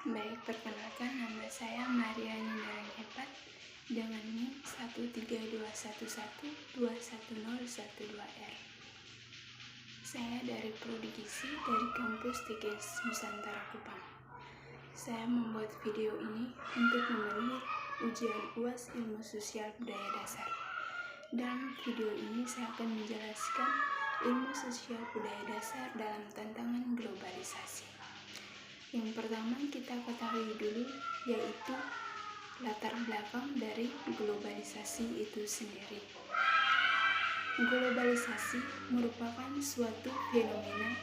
Baik, perkenalkan nama saya Maria Nindarang Hepat dengan NIM 13211211012R. Saya dari Prodi Gizi dari kampus TKS Nusantara Kupang. Saya membuat video ini untuk memenuhi ujian UAS Ilmu Sosial Budaya Dasar. Dalam video ini saya akan menjelaskan ilmu sosial budaya dasar dalam tantangan globalisasi. Yang pertama kita ketahui dulu yaitu latar belakang dari globalisasi itu sendiri. Globalisasi merupakan suatu fenomena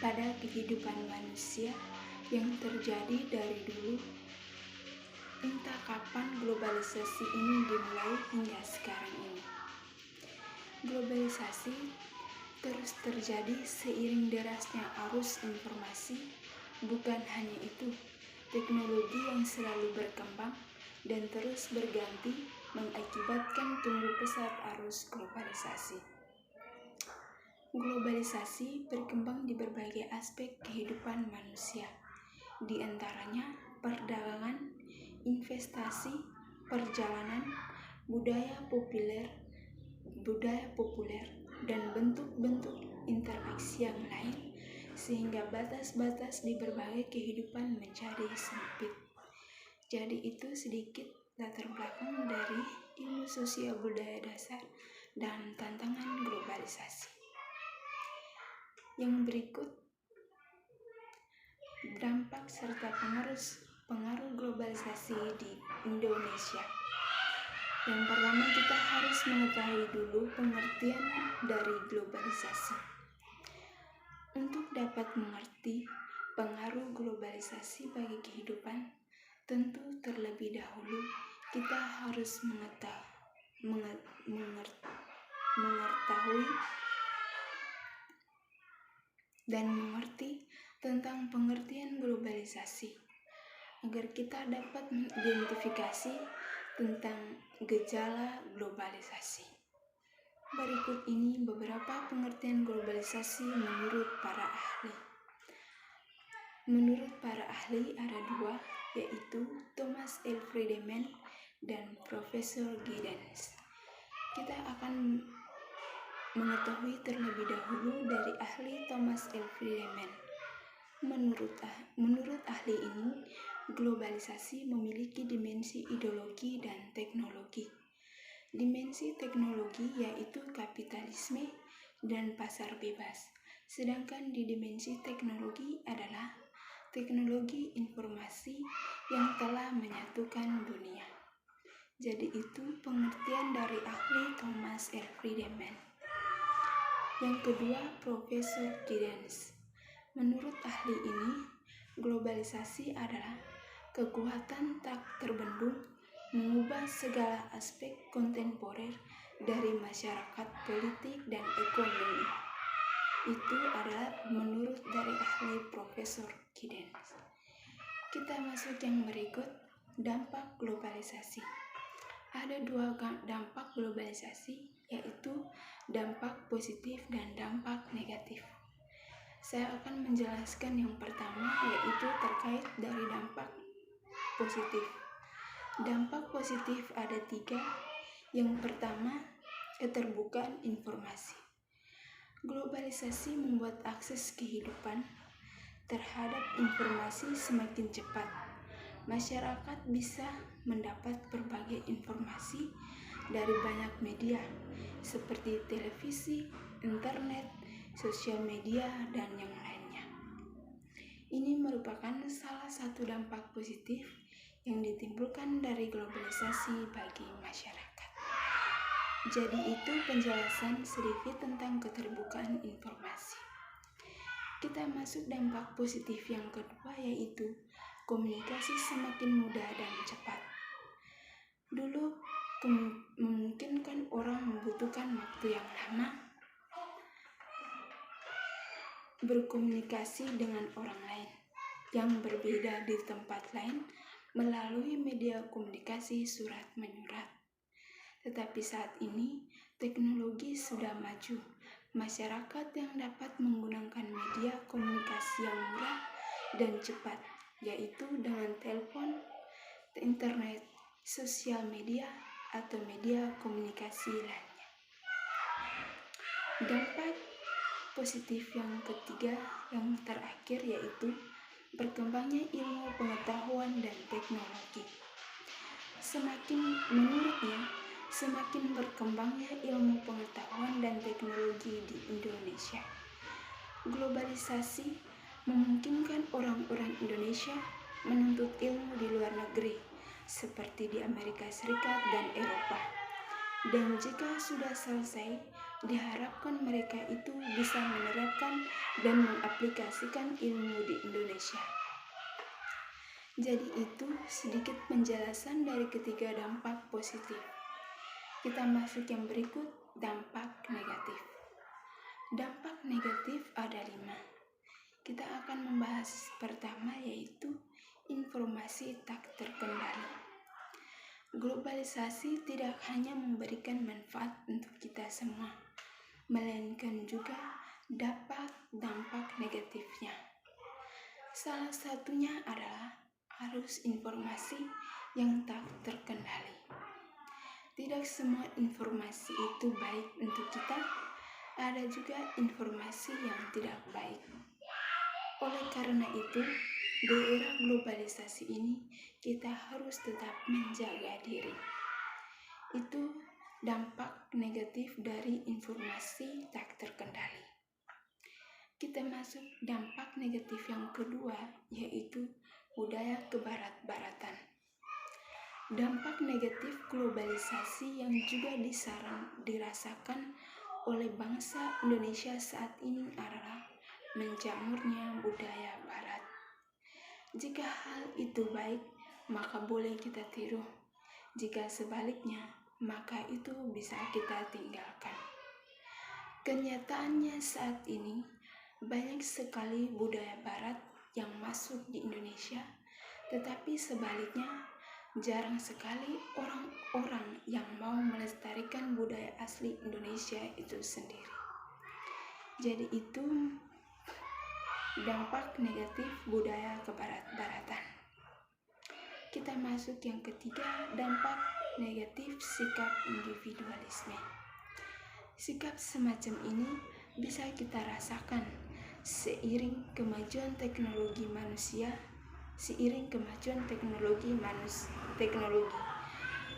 pada kehidupan manusia yang terjadi dari dulu. Entah kapan globalisasi ini dimulai hingga sekarang ini. Globalisasi terus terjadi seiring derasnya arus informasi. Bukan hanya itu, teknologi yang selalu berkembang dan terus berganti mengakibatkan tumbuh pesat arus globalisasi. Globalisasi berkembang di berbagai aspek kehidupan manusia, di antaranya perdagangan, investasi, perjalanan, budaya populer, dan bentuk-bentuk interaksi yang lain, sehingga batas-batas di berbagai kehidupan menjadi sempit. Jadi itu sedikit latar belakang dari ilmu sosial budaya dasar dan tantangan globalisasi. Yang berikut dampak serta pengaruh globalisasi di Indonesia. Yang pertama kita harus mengetahui dulu pengertian dari globalisasi. Untuk dapat mengerti pengaruh globalisasi bagi kehidupan, tentu terlebih dahulu kita harus mengetahui dan mengerti tentang pengertian globalisasi, agar kita dapat mengidentifikasi tentang gejala globalisasi. Berikut ini beberapa pengertian globalisasi menurut para ahli. Menurut para ahli ada dua, yaitu Thomas L. Friedman dan Profesor Giddens. Kita akan mengetahui terlebih dahulu dari ahli Thomas L. Friedman. Menurut ahli ini, globalisasi memiliki dimensi ideologi dan teknologi. Dimensi teknologi yaitu kapitalisme dan pasar bebas. Sedangkan di dimensi teknologi adalah teknologi informasi yang telah menyatukan dunia. Jadi itu pengertian dari ahli Thomas L. Friedman. Yang kedua, Profesor Giddens. Menurut ahli ini, globalisasi adalah kekuatan tak terbendung mengubah segala aspek kontemporer dari masyarakat, politik, dan ekonomi. Itu adalah menurut dari ahli Profesor Giddens. Kita masuk yang berikut, dampak globalisasi. Ada dua dampak globalisasi, yaitu dampak positif dan dampak negatif. Saya akan menjelaskan yang pertama, yaitu terkait dari dampak positif. Dampak positif ada tiga. Yang pertama, keterbukaan informasi. Globalisasi membuat akses kehidupan terhadap informasi semakin cepat. Masyarakat bisa mendapat berbagai informasi dari banyak media seperti televisi, internet, sosial media, dan yang lainnya. Ini merupakan salah satu dampak positif yang ditimbulkan dari globalisasi bagi masyarakat. Jadi itu penjelasan sedikit tentang keterbukaan informasi. Kita masuk dampak positif yang kedua, yaitu komunikasi semakin mudah dan cepat. Dulu memungkinkan orang membutuhkan waktu yang lama berkomunikasi dengan orang lain yang berbeda di tempat lain melalui media komunikasi surat menyurat. Tetapi saat ini teknologi sudah maju. Masyarakat yang dapat menggunakan media komunikasi yang murah dan cepat yaitu dengan telepon, internet, sosial media, atau media komunikasi lainnya. Dampak positif yang ketiga, yang terakhir, yaitu berkembangnya ilmu pengetahuan dan teknologi. Menurutnya, semakin berkembangnya ilmu pengetahuan dan teknologi di Indonesia, globalisasi memungkinkan orang-orang Indonesia menuntut ilmu di luar negeri, seperti di Amerika Serikat dan Eropa. Dan jika sudah selesai, diharapkan mereka itu bisa menerapkan dan mengaplikasikan ilmu di Indonesia. Jadi itu sedikit penjelasan dari ketiga dampak positif. Kita masuk yang berikut, dampak negatif. Dampak negatif ada 5. Kita akan membahas pertama, yaitu informasi tak terkendali. Globalisasi tidak hanya memberikan manfaat untuk kita semua, melainkan juga dapat dampak negatifnya. Salah satunya adalah arus informasi yang tak terkendali. Tidak semua informasi itu baik untuk kita, ada juga informasi yang tidak baik. Oleh karena itu, di era globalisasi ini, kita harus tetap menjaga diri. Itu dampak negatif dari informasi tak terkendali. Kita masuk dampak negatif yang kedua, yaitu budaya kebarat-baratan. Dampak negatif globalisasi yang juga dirasakan oleh bangsa Indonesia saat ini adalah menjamurnya budaya barat. Jika hal itu baik, maka boleh kita tiru. Jika sebaliknya, maka itu bisa kita tinggalkan. Kenyataannya saat ini, banyak sekali budaya barat yang masuk di Indonesia, tetapi sebaliknya jarang sekali orang-orang yang mau melestarikan budaya asli Indonesia itu sendiri. Jadi itu dampak negatif budaya kebarat-baratan. Kita masuk yang ketiga, dampak negatif sikap individualisme. Sikap semacam ini bisa kita rasakan seiring kemajuan teknologi,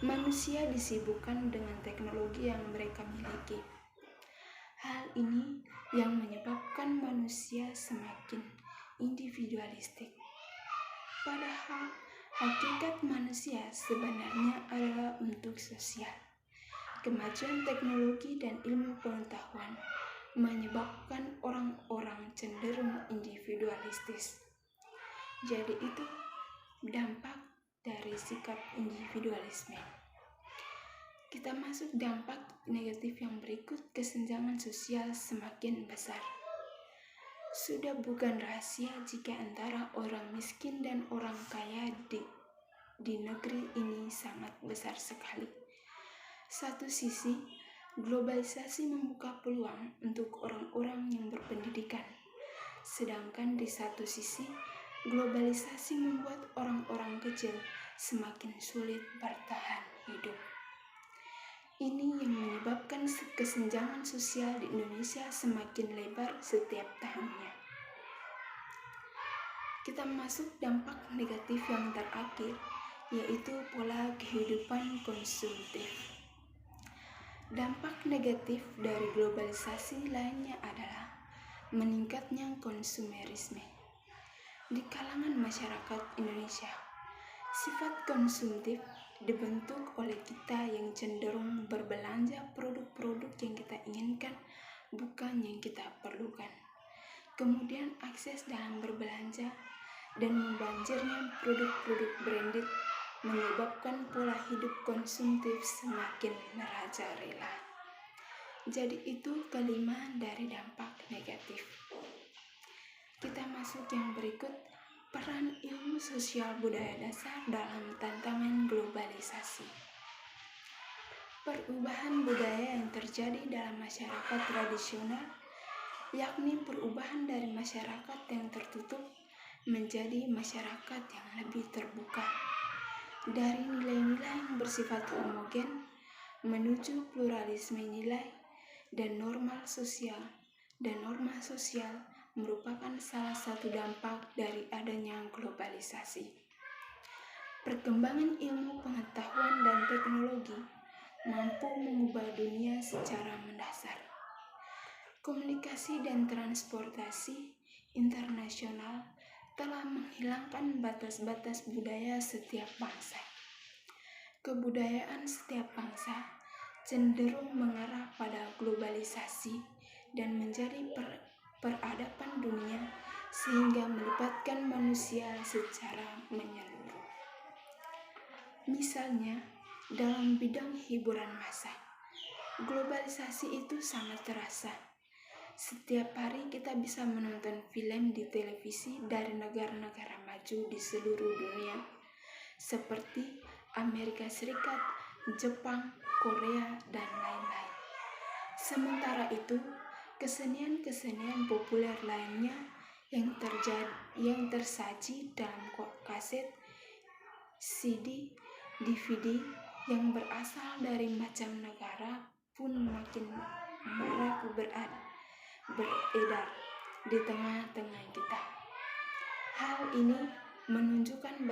manusia disibukkan dengan teknologi yang mereka miliki. Hal ini yang menyebabkan manusia semakin individualistik. Padahal hakikat manusia sebenarnya adalah untuk sosial. Kemajuan teknologi dan ilmu pengetahuan menyebabkan orang-orang cenderung individualistis. Jadi itu dampak dari sikap individualisme. Kita masuk dampak negatif yang berikut, kesenjangan sosial semakin besar. Sudah bukan rahasia jika antara orang miskin dan orang kaya di negeri ini sangat besar sekali. Satu sisi, globalisasi membuka peluang untuk orang-orang yang berpendidikan. Sedangkan di satu sisi, globalisasi membuat orang-orang kecil semakin sulit bertahan hidup. Ini yang menyebabkan kesenjangan sosial di Indonesia semakin lebar setiap tahunnya. Kita masuk dampak negatif yang terakhir, yaitu pola kehidupan konsumtif. Dampak negatif dari globalisasi lainnya adalah meningkatnya konsumerisme. Di kalangan masyarakat Indonesia, sifat konsumtif dibentuk oleh kita yang cenderung berbelanja produk-produk yang kita inginkan, bukan yang kita perlukan. Kemudian akses dalam berbelanja dan membanjirnya produk-produk branded menyebabkan pola hidup konsumtif semakin merajalela. Jadi itu kelima dari dampak negatif. Kita masuk yang berikut, peran ilmu sosial budaya dasar dalam tantangan globalisasi. Perubahan budaya yang terjadi dalam masyarakat tradisional, yakni perubahan dari masyarakat yang tertutup menjadi masyarakat yang lebih terbuka dari nilai-nilai yang bersifat homogen menuju pluralisme nilai dan norma sosial. Merupakan salah satu dampak dari adanya globalisasi. Perkembangan ilmu pengetahuan dan teknologi mampu mengubah dunia secara mendasar. Komunikasi dan transportasi internasional telah menghilangkan batas-batas budaya setiap bangsa. Kebudayaan setiap bangsa cenderung mengarah pada globalisasi dan menjadi peradaban dunia sehingga melibatkan manusia secara menyeluruh. Misalnya, dalam bidang hiburan massa, globalisasi itu sangat terasa. Setiap hari kita bisa menonton film di televisi dari negara-negara maju di seluruh dunia, seperti Amerika Serikat, Jepang, Korea, dan lain-lain. Sementara itu, kesenian-kesenian populer lainnya yang tersaji dalam kaset, CD, DVD yang berasal dari macam negara pun makin marak beredar di tengah-tengah kita. Hal ini menunjukkan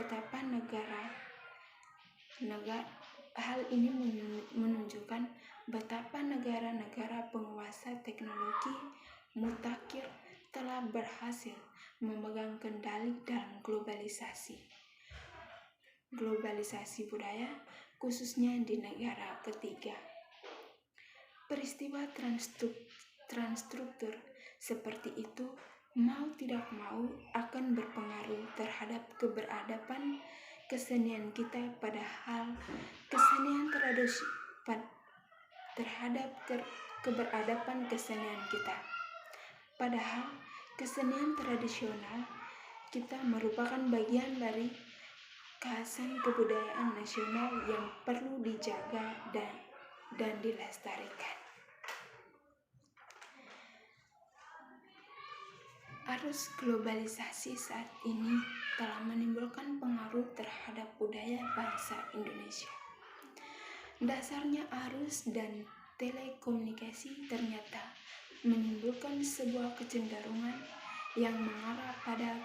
betapa negara-negara penguasa teknologi mutakhir telah berhasil memegang kendali dalam globalisasi budaya, khususnya di negara ketiga. Peristiwa transstruktur seperti itu mau tidak mau akan berpengaruh terhadap keberadaban kesenian kita, padahal kesenian tradisional kita merupakan bagian dari kekhasan kebudayaan nasional yang perlu dijaga dan dilestarikan. Arus globalisasi saat ini telah menimbulkan pengaruh terhadap budaya bangsa Indonesia. Dasarnya arus dan telekomunikasi ternyata menimbulkan sebuah kecenderungan yang mengarah pada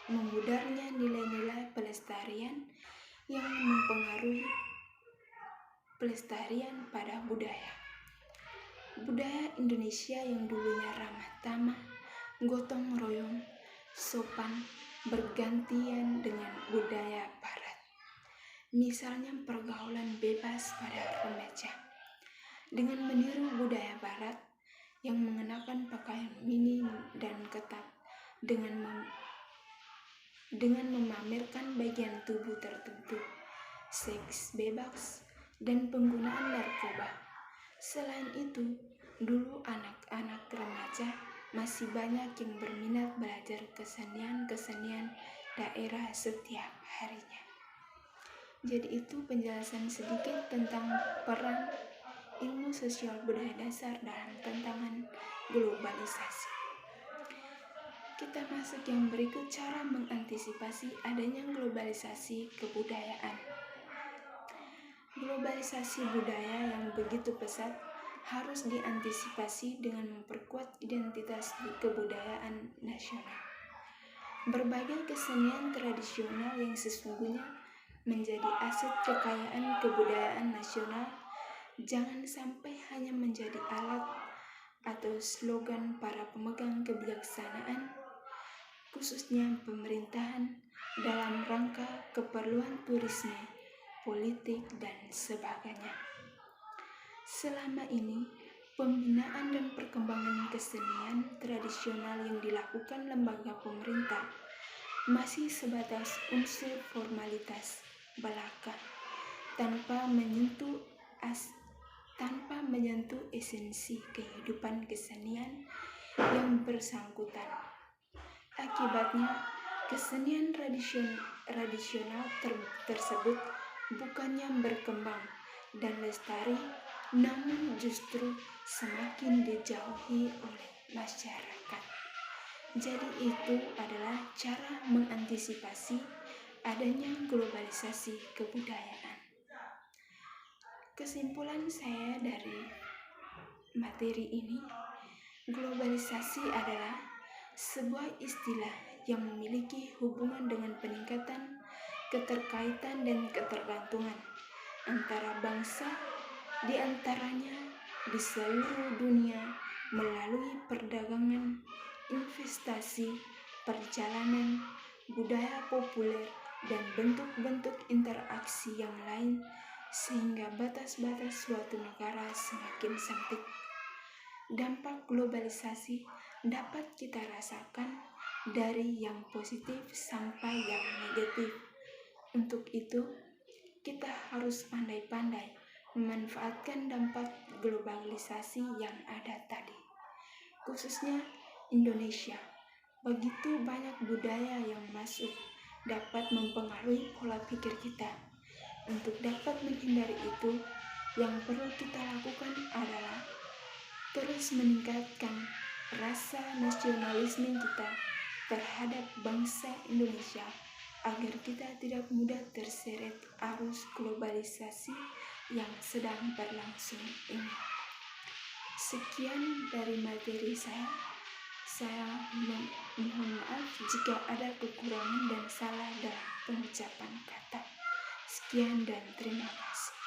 memudarnya nilai-nilai pelestarian yang mempengaruhi pelestarian pada budaya. Budaya Indonesia yang dulunya ramah tamah, gotong royong, sopan, bergantian dengan budaya barat. Misalnya pergaulan bebas pada remaja. Dengan meniru budaya barat yang mengenakan pakaian mini dan ketat dengan memamerkan bagian tubuh tertentu, seks bebas, dan penggunaan narkoba. Selain itu, dulu anak-anak remaja masih banyak yang berminat belajar kesenian-kesenian daerah setiap harinya. Jadi itu penjelasan sedikit tentang peran ilmu sosial budaya dasar dalam tantangan globalisasi. Kita masuk yang berikut, cara mengantisipasi adanya globalisasi kebudayaan. Globalisasi budaya yang begitu pesat harus diantisipasi dengan memperkuat identitas kebudayaan nasional. Berbagai kesenian tradisional yang sesungguhnya menjadi aset kekayaan kebudayaan nasional jangan sampai hanya menjadi alat atau slogan para pemegang kebijaksanaan, khususnya pemerintahan, dalam rangka keperluan turisme, politik, dan sebagainya. Selama ini, pembinaan dan perkembangan kesenian tradisional yang dilakukan lembaga pemerintah masih sebatas unsur formalitas belaka, tanpa menyentuh esensi kehidupan kesenian yang bersangkutan. Akibatnya, kesenian tradisional tersebut bukannya berkembang dan lestari, namun justru semakin dijauhi oleh masyarakat. Jadi itu adalah cara mengantisipasi adanya globalisasi kebudayaan. Kesimpulan saya dari materi ini, globalisasi adalah sebuah istilah yang memiliki hubungan dengan peningkatan keterkaitan dan ketergantungan antara bangsa, di antaranya di seluruh dunia melalui perdagangan, investasi, perjalanan, budaya populer, dan bentuk-bentuk interaksi yang lain, sehingga batas-batas suatu negara semakin sempit. Dampak globalisasi dapat kita rasakan dari yang positif sampai yang negatif. Untuk itu, kita harus pandai-pandai memanfaatkan dampak globalisasi yang ada tadi. Khususnya Indonesia, begitu banyak budaya yang masuk dapat mempengaruhi pola pikir kita. Untuk dapat menghindari itu, yang perlu kita lakukan adalah terus meningkatkan rasa nasionalisme kita terhadap bangsa Indonesia agar kita tidak mudah terseret arus globalisasi yang sedang berlangsung ini. Sekian dari materi saya. Saya mohon maaf jika ada kekurangan dan salah dalam pengucapan kata. Sekian dan terima kasih.